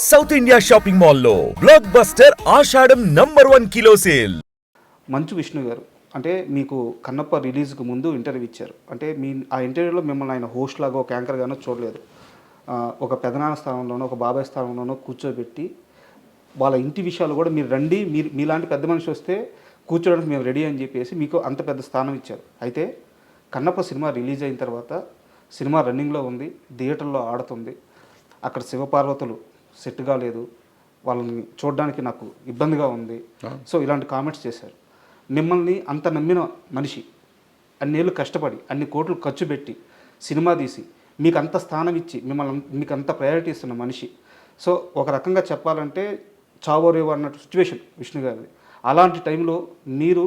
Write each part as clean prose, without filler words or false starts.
South India shopping మాల్లో block buster ఆషాఢం #1 kilo sale. Manchu Vishnu గారు అంటే మీకు కన్నప్ప రిలీజ్కి ముందు ఇంటర్వ్యూ ఇచ్చారు. అంటే ఆ ఇంటర్వ్యూలో మిమ్మల్ని ఆయన హోస్ట్ లాగా ఒక యాంకర్ గానో చూడలేదు. ఒక పెదనాన్న స్థానంలోనో ఒక బాబాయ్ స్థానంలోనో కూర్చోబెట్టి వాళ్ళ ఇంటి విషయాలు కూడా మీరు రండి, మీలాంటి పెద్ద మనిషి వస్తే కూర్చోడానికి మేము రెడీ అని చెప్పేసి మీకు అంత పెద్ద స్థానం ఇచ్చారు. అయితే కన్నప్ప సినిమా రిలీజ్ అయిన తర్వాత సినిమా రన్నింగ్లో ఉంది, థియేటర్లో ఆడుతుంది. అక్కడ శివపార్వతులు సెట్ కాలేదు, వాళ్ళని చూడడానికి నాకు ఇబ్బందిగా ఉంది, సో ఇలాంటి కామెంట్స్ చేశారు. మిమ్మల్ని అంత నమ్మిన మనిషి అన్నేళ్ళు కష్టపడి అన్ని కోట్లు ఖర్చు పెట్టి సినిమా తీసి మీకు అంత స్థానం ఇచ్చి మీకు అంత ప్రయారిటీ ఇస్తున్న మనిషి, సో ఒక రకంగా చెప్పాలంటే చావోరేవో అన్నట్టు సిచ్యువేషన్ విష్ణు గారిది. అలాంటి టైంలో మీరు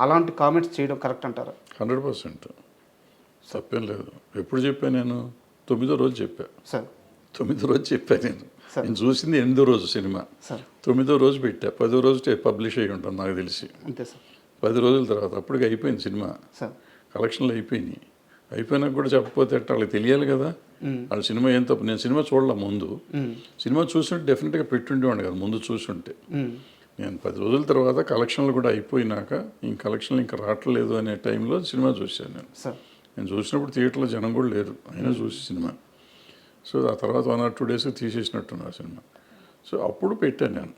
అలాంటి కామెంట్స్ చేయడం కరెక్ట్ అంటారా? 100% తప్పేం లేదు. ఎప్పుడు చెప్పాను నేను? 9వ రోజు చెప్పా సార్. 9వ రోజు చెప్పాను నేను చూసింది 8వ రోజు సినిమా సార్. 9వ రోజు పెట్టా, 10వ రోజు పబ్లిష్ అయ్యి ఉంటాను నాకు తెలిసి. అంతే సార్. 10 రోజుల తర్వాత అప్పటికి అయిపోయింది సినిమా, కలెక్షన్లు అయిపోయినాయి. అయిపోయినాక కూడా చెప్పకపోతే వాళ్ళకి తెలియాలి కదా వాళ్ళ సినిమా ఏం తప్పు. నేను సినిమా చూడలే ముందు, సినిమా చూస్తుంటే డెఫినెట్గా పెట్టుండేవాడిని కదా ముందు చూస్తుంటే. నేను 10 రోజుల తర్వాత కలెక్షన్లు కూడా అయిపోయినాక కలెక్షన్లు ఇంకా రావట్లేదు అనే టైంలో సినిమా చూశాను నేను చూసినప్పుడు థియేటర్లో జనం కూడా లేరు, అయినా చూసి సినిమా. సో ఆ తర్వాత 1 or 2 days తీసేసినట్టున్నారు సినిమా. సో అప్పుడు పెట్టాను నేను.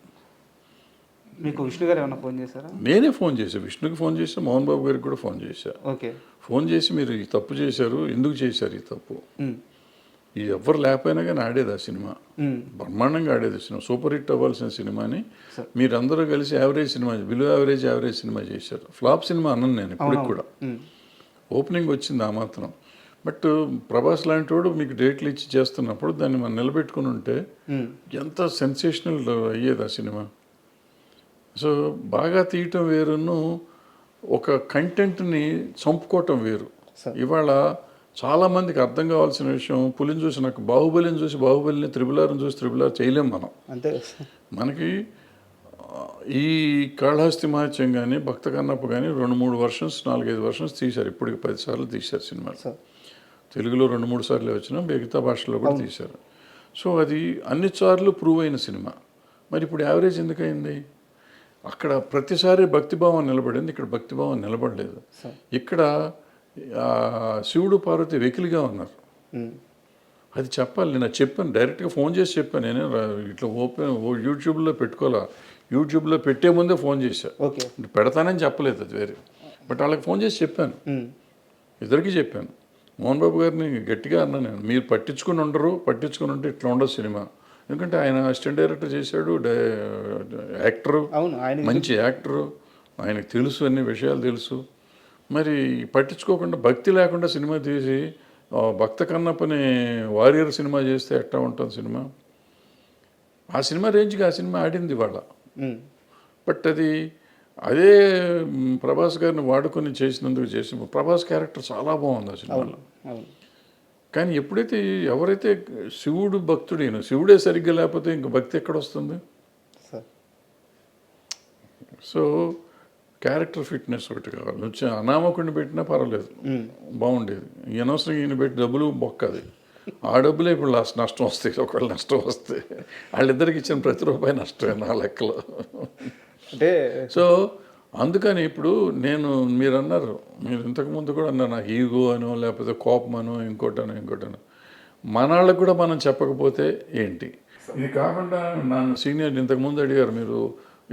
మీకు విష్ణు గారు ఏమైనా ఫోన్ చేశారా? నేనే ఫోన్ చేశాను, విష్ణుకి ఫోన్ చేశా, మోహన్ బాబు గారికి కూడా ఫోన్ చేశా. ఓకే. ఫోన్ చేసి మీరు ఈ తప్పు చేశారు, ఎందుకు చేశారు ఈ తప్పు? ఈ ఎవరు లేకపోయినా కానీ ఆడేది ఆ సినిమా, బ్రహ్మాండంగా ఆడేది సినిమా, సూపర్ హిట్ అవ్వాల్సిన సినిమాని మీరందరూ కలిసి average cinema, below average cinema చేశారు. ఫ్లాప్ సినిమా అన్నాను నేను ఇప్పటికి కూడా. ఓపెనింగ్ వచ్చింది ఆ మాత్రం. బట్ ప్రభాస్ లాంటి వాడు మీకు డేట్లు ఇచ్చి చేస్తున్నప్పుడు దాన్ని మనం నిలబెట్టుకుని ఉంటే ఎంత సెన్సేషనల్ అయ్యేది ఆ సినిమా. సో బాగా తీయటం వేరును, ఒక కంటెంట్ని చంపుకోవటం వేరు. ఇవాళ చాలామందికి అర్థం కావాల్సిన విషయం, పులిని చూసి నాకు బాహుబలిని చూసి బాహుబలిని, త్రిబులార్ని చూసి త్రిబులార్ చేయలేం మనం. అంతే. మనకి ఈ కాళహస్తి మహత్యం కానీ భక్త కన్నప్ప కానీ 2-3 వర్షన్స్ 4-5 వర్షన్స్ తీశారు. ఇప్పటికి 10 సార్లు తీశారు సినిమాలు. తెలుగులో 2-3 సార్లు వచ్చినా మిగతా భాషల్లో కూడా తీశారు. సో అది అన్ని సార్లు ప్రూవ్ అయిన సినిమా. మరి ఇప్పుడు యావరేజ్ ఎందుకయింది? అక్కడ ప్రతిసారి భక్తిభావం నిలబడింది, ఇక్కడ భక్తిభావం నిలబడలేదు. ఇక్కడ శివుడు పార్వతి వెకిలిగా ఉన్నారు. అది చెప్పాలి. నేను చెప్పాను, డైరెక్ట్గా ఫోన్ చేసి చెప్పాను. నేనే ఇట్లా యూట్యూబ్లో పెట్టుకోవాలా, యూట్యూబ్లో పెట్టే ముందే ఫోన్ చేశా. పెడతానని చెప్పలేదు, అది వేరే. బట్ వాళ్ళకి ఫోన్ చేసి చెప్పాను, ఇద్దరికి చెప్పాను. మోహన్ బాబు గారిని గట్టిగా అన్నాను నేను, మీరు పట్టించుకుని ఉంటే ఇట్లా ఉండదు సినిమా. ఎందుకంటే ఆయన అసిస్టెంట్ డైరెక్టర్ చేశాడు, యాక్టరు, మంచి యాక్టరు, ఆయనకు తెలుసు, అన్ని విషయాలు తెలుసు. మరి పట్టించుకోకుండా భక్తి లేకుండా సినిమా తీసి భక్త కన్నప్పని వారియర్ సినిమా చేస్తే ఎట్టా ఉంటుంది సినిమా? ఆ సినిమా రేంజ్కి ఆ సినిమా ఆడింది వాళ్ళ. బట్ అదే ప్రభాస్ గారిని వాడుకొని చేసినందుకు చేసిన ప్రభాస్ క్యారెక్టర్ చాలా బాగుంది ఆ సినిమాలో. కానీ ఎవరైతే శివుడు భక్తుడైన, శివుడే సరిగ్గా లేకపోతే ఇంక భక్తి ఎక్కడ వస్తుంది? సో క్యారెక్టర్ ఫిట్నెస్ ఒకటి కావాలి. వచ్చి అనామకుడిని పెట్టినా పర్వాలేదు, బాగుండేది. ఈ అనవసరం ఈయన పెట్టి డబ్బులు బొక్కది. ఆ డబ్బులే ఇప్పుడు నష్టం వస్తాయి. ఒకవేళ నష్టం వస్తే వాళ్ళిద్దరికి ఇచ్చిన ప్రతి రూపాయి నష్టమే నా లెక్కలో. అంటే సో అందుకని ఇప్పుడు మీరు అన్నారు, మీరు ఇంతకుముందు కూడా అన్నారు నాకు ఈగో అనో లేకపోతే కోపం అనో ఇంకోటనో మన వాళ్ళకు కూడా మనం చెప్పకపోతే ఏంటి? ఇది కాకుండా నన్ను సీనియర్ ఇంతకుముందు అడిగారు, మీరు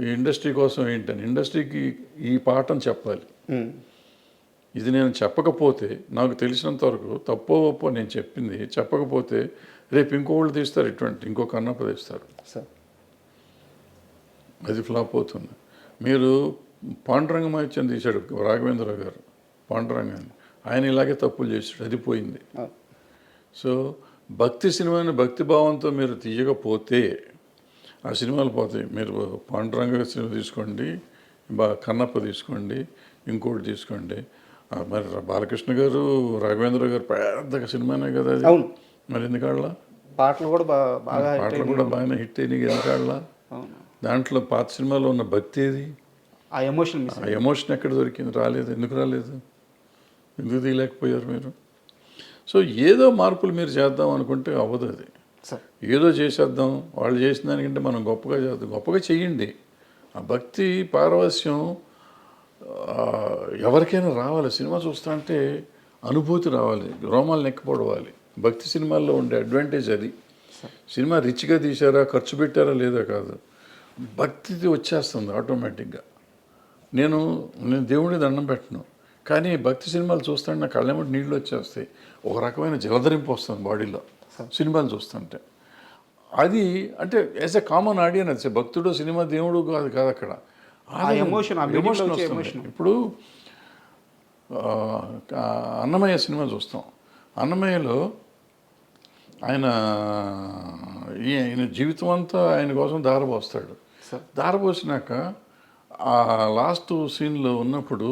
ఈ ఇండస్ట్రీ కోసం ఏంటని. ఇండస్ట్రీకి ఈ పాఠం చెప్పాలి. ఇది నేను చెప్పకపోతే, నాకు తెలిసినంత వరకు తప్పో ఒప్పో నేను చెప్పింది చెప్పకపోతే రేపు ఇంకోళ్ళు తీస్తారు, ఇంకో కన్నప్ప తీస్తారు, అది ఫ్లాప్ అవుతుంది. మీరు పాండురంగ మహత్యం తీశాడు రాఘవేంద్రరావు గారు, పాండురంగాన్ని, ఆయన ఇలాగే తప్పులు చేశాడు, అది పోయింది. సో భక్తి సినిమాని భక్తిభావంతో మీరు తీయకపోతే ఆ సినిమాలు పోతాయి. మీరు పాండురంగ సినిమా తీసుకోండి, కన్నప్ప తీసుకోండి, ఇంకోటి తీసుకోండి. మరి బాలకృష్ణ గారు రాఘవేంద్ర గారు పెద్ద సినిమానే కదా అది. మరి ఎందుకాళ్ళ పాటలు కూడా బాగానే హిట్ అయినాయి, ఎందుకాళ్ళ దాంట్లో పాత సినిమాలో ఉన్న భక్తి ఏది? ఆ ఎమోషన్ ఎక్కడ దొరికింది? రాలేదు. ఎందుకు రాలేదు? ఎందుకు తీయలేకపోయారు మీరు? సో ఏదో మార్పులు మీరు చేద్దాం అనుకుంటే అవ్వదు అది. సార్ ఏదో చేసేద్దాం, వాళ్ళు చేసిన దానికంటే మనం గొప్పగా చేద్దాం, గొప్పగా చెయ్యండి. ఆ భక్తి పారవస్యం ఎవరికైనా రావాలి. సినిమా చూస్తా అంటే అనుభూతి రావాలి, రోమాలు నెక్కిపడవాలి. భక్తి సినిమాల్లో ఉండే అడ్వాంటేజ్ అది. సినిమా రిచ్గా తీశారా, ఖర్చు పెట్టారా లేదా కాదు, భక్తి వచ్చేస్తుంది ఆటోమేటిక్గా. నేను దేవుడికి దండం పెట్టను, కానీ భక్తి సినిమాలు చూస్తుంటే నా కళ్ళెమ్మటి నీళ్ళు వచ్చేస్తాయి. ఒక రకమైన జలధరింపు వస్తుంది బాడీలో సినిమాలు చూస్తుంటే. అది అంటే యాజ్ ఎ కామన్ ఆడియన్స్, భక్తుడు సినిమా దేవుడు కాదు కాదు అక్కడ ఎమోషన్ ఎమోషన్ వస్తుంది. ఇప్పుడు అన్నమయ్య సినిమా చూస్తాం. అన్నమయ్యలో ఆయన జీవితం అంతా ఆయన కోసం దారపోస్తాడు. దారపోసినాక ఆ లాస్ట్ సీన్లో ఉన్నప్పుడు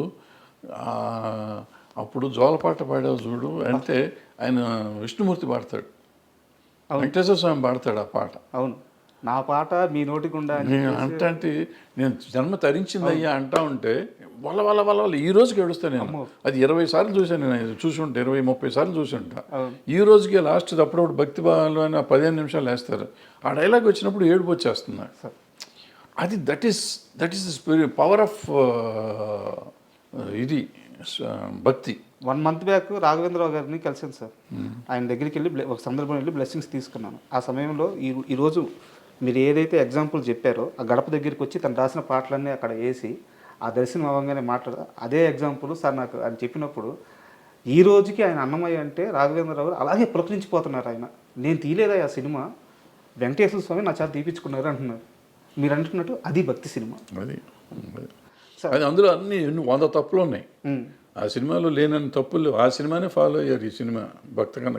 అప్పుడు జోలపాట పాడావు చూడు అంటే ఆయన విష్ణుమూర్తి పాడతాడు, వెంకటేశ్వర స్వామి పాడతాడు ఆ పాట. అవును, నా పాట మీ నోటి గుండా నేను అంటే నేను జన్మ తరించింది అయ్యా అంటా ఉంటే వల్ల వల్ల వల్ల వల్ల ఈ రోజుకి ఏడుస్తాను నేను. అది 20 సార్లు చూశాను నేను, చూసి ఉంటే 20-30 సార్లు చూసి ఉంటా. ఈ రోజుకి లాస్ట్ అప్పుడప్పుడు భక్తి భావంలో అని 15 నిమిషాలు వేస్తారు. ఆ డైలాగ్ వచ్చినప్పుడు ఏడుపు వచ్చేస్తుంది. అది దట్ ఈస్ పవర్ ఆఫ్ ఇది భక్తి. 1 మంత్ బ్యాక్ రాఘవేంద్రరావు గారిని కలిసాను సార్. ఆయన దగ్గరికి వెళ్ళి ఒక సందర్భం వెళ్ళి బ్లెస్సింగ్స్ తీసుకున్నాను. ఆ సమయంలో ఈరోజు మీరు ఏదైతే ఎగ్జాంపుల్ చెప్పారో ఆ గడప దగ్గరికి వచ్చి తను రాసిన పాటలన్నీ అక్కడ వేసి ఆ దర్శనం అవ్వగానే అదే ఎగ్జాంపుల్ సార్ నాకు ఆయన చెప్పినప్పుడు ఈ రోజుకి ఆయన అన్నమయ్య అంటే రాఘవేంద్రరావు అలాగే పులకరించిపోతున్నారు. ఆయన నేను తీయలేదా ఆ సినిమా, వెంకటేశ్వర స్వామి నా చేత తీపించుకున్నారు అంటున్నారు. మీరు అంటున్నట్టు అది భక్తి సినిమా. అది అందులో అన్ని 100 తప్పులు ఉన్నాయి. ఆ సినిమాలో లేనన్ని తప్పులు ఆ సినిమానే ఫాలో అయ్యారు. ఈ సినిమా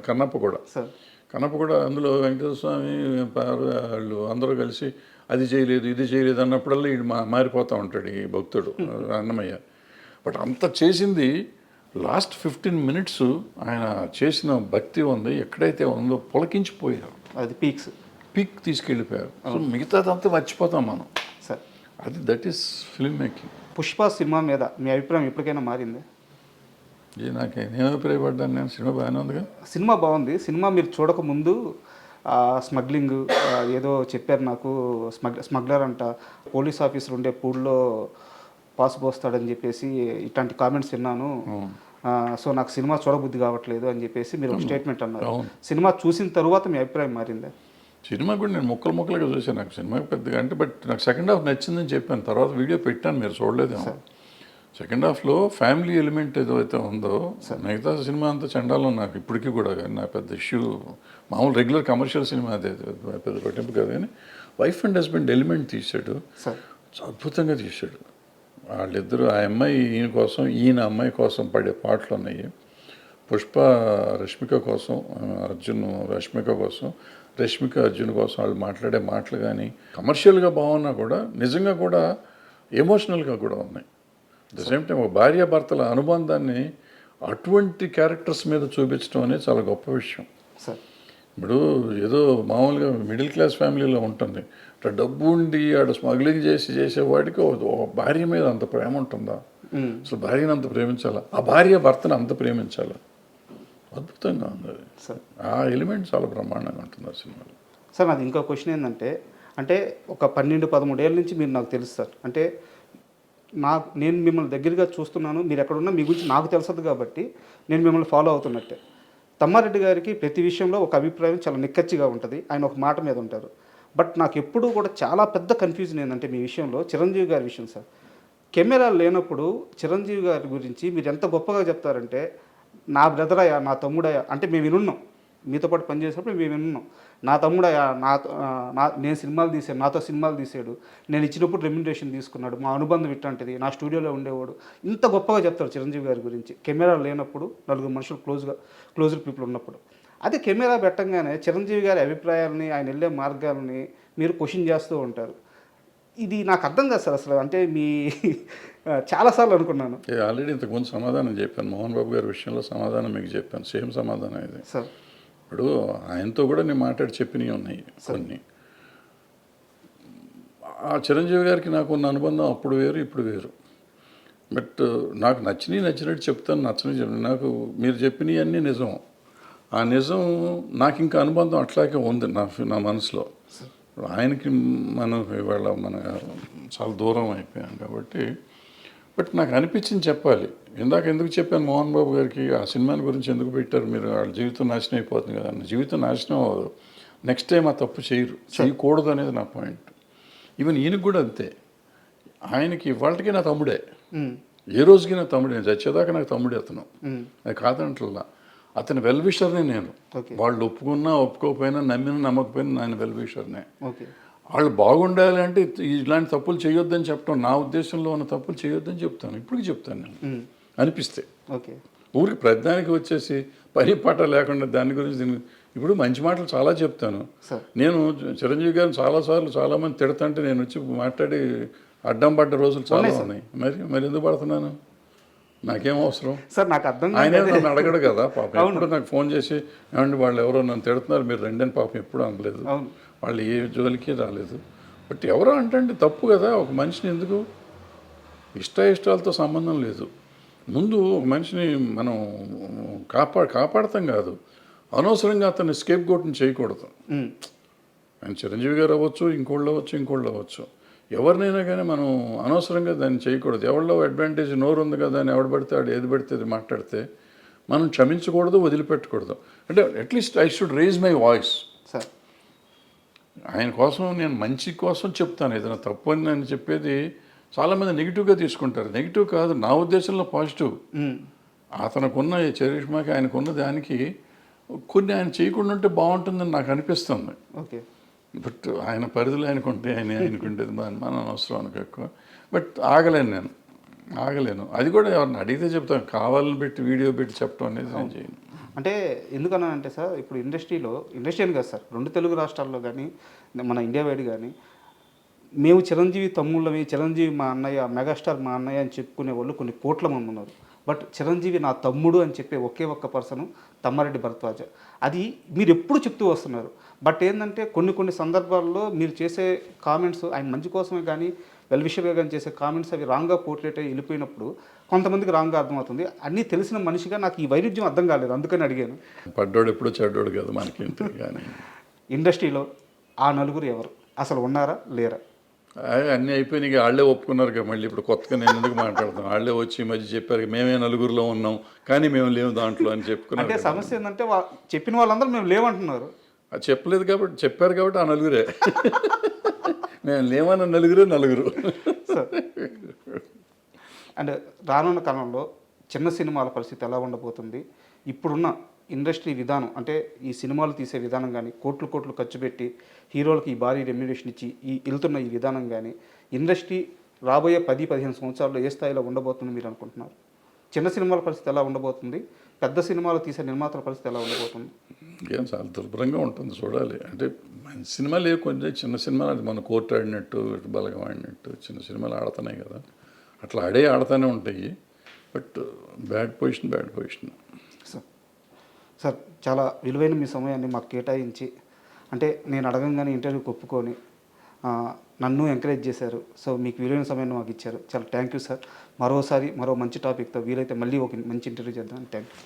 కన్నప్ప కూడా అందులో వెంకటేశ్వర స్వామి వాళ్ళు అందరూ కలిసి అది చేయలేదు ఇది చేయలేదు అన్నప్పుడల్లా వీడు మారిపోతూ ఉంటాడు ఈ భక్తుడు అన్నమయ్య. బట్ అంత చేసింది లాస్ట్ 15 మినిట్స్ ఆయన చేసిన భక్తి ఉంది ఎక్కడైతే ఉందో పులకించిపోయారు. అది పీక్ తీసుకెళ్ళిపోయారు. సో మిగతాదంతా మర్చిపోతాం మనం. సార్ అది that is film making. Pushpa cinema మీద మీ అభిప్రాయం ఎప్పటికైనా మారింది? నాకేం అభిప్రాయపడ్డాను నేను, సినిమా బాగానే ఉందిగా. సినిమా బాగుంది. సినిమా మీరు చూడకముందు స్మగ్లింగ్ ఏదో చెప్పారు నాకు, స్మగ్లర్ అంట, పోలీస్ ఆఫీసర్ ఉండే పూల్లో పాసు పోస్తాడని చెప్పేసి ఇట్లాంటి కామెంట్స్ విన్నాను. సో నాకు సినిమా చూడబుద్ధి కావట్లేదు అని చెప్పేసి మీరు ఒక స్టేట్మెంట్ అన్నారు. సినిమా చూసిన తర్వాత మీ అభిప్రాయం మారిందా? సినిమా కూడా నేను ముక్కలుగా చూసాను. నాకు సినిమా పెద్దగా అంటే బట్ నాకు సెకండ్ హాఫ్ నచ్చిందని చెప్పాను. తర్వాత వీడియో పెట్టాను, మీరు చూడలేదేమో. సెకండ్ హాఫ్లో ఫ్యామిలీ ఎలిమెంట్ ఏదైతే ఉందో, మిగతా సినిమా అంతా చండాలం నాకు ఇప్పటికీ కూడా. నా పెద్ద ఇష్యూ మామూలు రెగ్యులర్ కమర్షియల్ సినిమా అదే పెద్ద పట్టింపు కాదు, కానీ వైఫ్ అండ్ హస్బెండ్ ఎలిమెంట్ తీశాడు, అద్భుతంగా తీశాడు. వాళ్ళిద్దరూ ఆ అమ్మాయి ఈయన కోసం, ఈయన అమ్మాయి కోసం పడే పాటలు ఉన్నాయి. పుష్ప రష్మిక కోసం, రష్మిక కోసం, రష్మిక అర్జున్ కోసం వాళ్ళు మాట్లాడే మాటలు కానీ కమర్షియల్గా బాగున్నా కూడా నిజంగా కూడా ఎమోషనల్గా కూడా ఉన్నాయి. అట్ ద సేమ్ టైం ఒక భార్యాభర్తల అనుబంధాన్ని అటువంటి క్యారెక్టర్స్ మీద చూపించడం అనేది చాలా గొప్ప విషయం. ఇప్పుడు ఏదో మామూలుగా మిడిల్ క్లాస్ ఫ్యామిలీలో ఉంటుంది, ఇట్లా డబ్బు ఉండి ఆడ స్మగ్లింగ్ చేసేవాడికి భార్య మీద అంత ప్రేమ ఉంటుందా? అసలు భార్యను అంత ప్రేమించాలా, ఆ భార్య భర్తను అంత ప్రేమించాలా? అద్భుతంగా ఉంది అది. ఆ ఎలిమెంట్ చాలా బ్రహ్మాండంగా ఉంటుంది ఆ సినిమాలో. సార్ నాది ఇంకో క్వశ్చన్ ఏంటంటే, అంటే ఒక 12-13 ఏళ్ళ నుంచి మీరు నాకు తెలుసు సార్. అంటే నేను మిమ్మల్ని దగ్గరగా చూస్తున్నాను, మీరు ఎక్కడున్నా మీ గురించి నాకు తెలుసదు కాబట్టి నేను మిమ్మల్ని ఫాలో అవుతున్నట్టే. తమ్మారెడ్డి గారికి ప్రతి విషయంలో ఒక అభిప్రాయం చాలా నిక్కచ్చిగా ఉంటుంది, ఆయన ఒక మాట మీద ఉంటారు. బట్ నాకు ఎప్పుడూ కూడా చాలా పెద్ద కన్ఫ్యూజన్ ఏంటంటే మీ విషయంలో, చిరంజీవి గారి విషయం సార్. కెమెరా లేనప్పుడు చిరంజీవి గారి గురించి మీరు ఎంత గొప్పగా చెప్తారంటే, నా బ్రదరయ్యా, నా తమ్ముడయ్యా, అంటే మేము వినున్నాం, మీతో పాటు పనిచేసినప్పుడు మేము వినున్నాం, నా తమ్ముడయ్యా, నేను సినిమాలు తీసాను, నాతో సినిమాలు తీసాడు, నేను ఇచ్చినప్పుడు రెమ్యునరేషన్ తీసుకున్నాడు, మా అనుబంధం ఇట్లాంటిది, నా స్టూడియోలో ఉండేవాడు, ఇంత గొప్పగా చెప్తారు చిరంజీవి గారి గురించి. కెమెరా లేనప్పుడు, 4 మనుషులు క్లోజ్డ్ పీపుల్ ఉన్నప్పుడు. అదే కెమెరా పెట్టంగానే చిరంజీవి గారి అభిప్రాయాలని, ఆయన వెళ్ళే మార్గాలని మీరు క్వశ్చన్ చేస్తూ ఉంటారు. ఇది నాకు అర్థం కాదు సార్ అసలు. అంటే మీ చాలాసార్లు అనుకున్నాను. ఆల్రెడీ ఇంతకుముందు సమాధానం చెప్పాను, మోహన్ బాబు గారి విషయంలో సమాధానం మీకు చెప్పాను, సేమ్ సమాధానం ఇది సార్. ఇప్పుడు ఆయనతో కూడా నేను మాట్లాడి చెప్పినవి ఉన్నాయి కొన్ని. ఆ చిరంజీవి గారికి నాకు ఉన్న అనుబంధం అప్పుడు వేరు, ఇప్పుడు వేరు. బట్ నాకు నచ్చినట్టు చెప్తాను, నచ్చని నాకు మీరు చెప్పినవి అన్నీ నిజం. ఆ నిజం నాకు ఇంకా అనుబంధం అట్లాగే ఉంది నా మనసులో. ఆయనకి మనం ఇవాళ మన చాలా దూరం అయిపోయాం కాబట్టి, బట్ నాకు అనిపించింది చెప్పాలి. ఇందాక ఎందుకు చెప్పాను మోహన్ బాబు గారికి ఆ సినిమాని గురించి ఎందుకు పెట్టారు మీరు, వాళ్ళ జీవితం నాశనం అయిపోతుంది కదా అన్న. జీవితం నాశనం అవ్వదు, నెక్స్ట్ టైం ఆ తప్పు చేయకూడదు అనేది నా పాయింట్. ఈవెన్ ఈయనకు కూడా అంతే. ఆయనకి ఇవాళకి నా తమ్ముడే, ఏ రోజుకి నా తమ్ముడే, నేను చచ్చేదాకా నాకు తమ్ముడే అతను, అది కాదంటల్లా. అతని వెల్ విషర్నే నేను. వాళ్ళు ఒప్పుకున్నా ఒప్పుకోకపోయినా, నమ్మినా నమ్మకపోయినా నేను వెల్ విషర్నే. వాళ్ళు బాగుండాలి అంటే ఇలాంటి తప్పులు చేయొద్దని చెప్పడం, నా ఉద్దేశంలో ఉన్న తప్పులు చేయొద్దని చెప్తాను, ఇప్పటికి చెప్తాను నేను అనిపిస్తే. ఊరికి ప్రతిదానికి వచ్చేసి పని పాట లేకుండా దాని గురించి ఇప్పుడు మంచి మాటలు చాలా చెప్తాను నేను. చిరంజీవి గారిని చాలాసార్లు చాలామంది తిడతంటే నేను వచ్చి మాట్లాడి అడ్డం పడ్డ రోజులు చాలా ఉన్నాయి. మరి ఎందుకు పడుతున్నాను, నాకేం అవసరం సార్? నాకు అర్థం ఆయన నన్ను అడగడు కదా పాపం. ఎప్పుడు నాకు ఫోన్ చేసి ఏమండి వాళ్ళు ఎవరో నన్ను తిడుతున్నారు మీరు రెండని పాపం ఎప్పుడు అనలేదు, వాళ్ళు ఏ జోలికి రాలేదు. బట్ ఎవరో అంటే తప్పు కదా. ఒక మనిషిని ఎందుకు ఇష్టాలతో సంబంధం లేదు. ముందు ఒక మనిషిని మనం కాపాడతాం కాదు, అనవసరంగా అతన్ని స్కేప్ గోట్ని చేయకూడదు. ఆయన చిరంజీవి గారు అవ్వచ్చు, ఇంకోళ్ళు అవ్వచ్చు, ఎవరినైనా కానీ మనం అనవసరంగా దాన్ని చేయకూడదు. ఎవరిలో అడ్వాంటేజ్ నోరు ఉంది కదా అని ఎవడు పడితే ఆడు ఏది పడితే అది మాట్లాడితే మనం క్షమించకూడదు, వదిలిపెట్టకూడదు. అంటే at least I should raise my voice. ఆయన కోసం నేను మంచి కోసం చెప్తాను. ఏదైనా తప్పు అని నేను చెప్పేది చాలామంది నెగిటివ్గా తీసుకుంటారు. నెగిటివ్ కాదు, నా ఉద్దేశంలో పాజిటివ్. అతనుకున్న చరిష్మాకి ఆయనకున్న దానికి కొన్ని ఆయన చేయకుండా ఉంటే బాగుంటుందని నాకు అనిపిస్తుంది. బట్ ఆయన పరిధిలో ఆయనకుంటే ఆయనకుంటేది మన అవసరం అనుకో ఎక్కువ. బట్ ఆగలేను. అది కూడా ఎవరిని అడిగితే చెప్తాను, కావాలని పెట్టి వీడియో పెట్టి చెప్పడం అనేది నేను చేయను. అంటే ఎందుకన్నానంటే సార్, ఇప్పుడు ఇండస్ట్రీ అని కాదు సార్, 2 తెలుగు రాష్ట్రాల్లో కానీ మన ఇండియా వైడ్ కానీ మేము చిరంజీవి తమ్ముళ్ళవి, చిరంజీవి మా అన్నయ్య, మెగాస్టార్ మా అన్నయ్య అని చెప్పుకునే వాళ్ళు కొన్ని కోట్ల మంది ఉన్నారు. బట్ చిరంజీవి నా తమ్ముడు అని చెప్పే ఒకే ఒక్క పర్సన్ తమ్మారెడ్డి భరద్వాజ. అది మీరు ఎప్పుడు చెప్తూ వస్తున్నారు. బట్ ఏంటంటే కొన్ని సందర్భాల్లో మీరు చేసే కామెంట్స్ ఆయన మంచి కోసమే కానీ వెల్ విషర్గా కానీ చేసే కామెంట్స్ అవి రాంగ్గా పోర్ట్రేట్ అయ్యి వెళ్ళిపోయినప్పుడు కొంతమందికి రాంగ్గా అర్థమవుతుంది. అన్నీ తెలిసిన మనిషిగా నాకు ఈ వైరుధ్యం అర్థం కాలేదు, అందుకని అడిగాను. పడ్డోడు ఎప్పుడు చెడ్డోడు కదా మనకి. కానీ ఇండస్ట్రీలో ఆ నలుగురు ఎవరు అసలు ఉన్నారా లేరా? అన్నీ అయిపోయినాయి, వాళ్ళే ఒప్పుకున్నారు కదా. మళ్ళీ ఇప్పుడు కొత్తగా నేను ఎందుకు మాట్లాడతాను, వాళ్ళే వచ్చి ఈ మధ్య చెప్పారు మేమే నలుగురిలో ఉన్నాం కానీ మేము లేవు దాంట్లో అని చెప్పుకున్నారు. అంటే సమస్య ఏంటంటే చెప్పిన వాళ్ళందరూ మేము లేవంటున్నారు. అది చెప్పలేదు కాబట్టి, చెప్పారు కాబట్టి ఆ నలుగురే. మేము లేవన్న నలుగురు. అండ్ రానున్న కాలంలో చిన్న సినిమాల పరిస్థితి ఎలా ఉండబోతుంది? ఇప్పుడున్న ఇండస్ట్రీ విధానం అంటే ఈ సినిమాలు తీసే విధానం కానీ, కోట్లు ఖర్చు పెట్టి హీరోలకి ఈ భారీ రెమ్యునరేషన్ ఇచ్చి వెళ్తున్న ఈ విధానం కానీ ఇండస్ట్రీ రాబోయే 10-15 సంవత్సరాల్లో ఏ స్థాయిలో ఉండబోతుంది మీరు అనుకుంటున్నారు? చిన్న సినిమాల పరిస్థితి ఎలా ఉండబోతుంది? పెద్ద సినిమాలు తీసే నిర్మాతల పరిస్థితి ఎలా ఉండబోతుంది? ఏం చాలా దుర్భరంగా ఉంటుంది, చూడాలి. అంటే మంచి సినిమాలు కొంచెం చిన్న సినిమాలు, అది మన కోర్టు ఆడినట్టు, బలగం ఆడినట్టు చిన్న సినిమాలు ఆడుతున్నాయి కదా, అట్లా ఆడుతూనే ఉంటాయి. But bad position. సార్ చాలా విలువైన మీ సమయాన్ని మాకు కేటాయించి, అంటే నేను అడగంగానే ఇంటర్వ్యూకి ఒప్పుకొని నన్ను ఎంకరేజ్ చేశారు. సో మీకు విలువైన సమయాన్ని మాకు ఇచ్చారు, చాలా థ్యాంక్ యూ సార్. మరో మంచి టాపిక్తో వీలైతే మళ్ళీ ఒక మంచి ఇంటర్వ్యూ చేద్దాం. Thank you.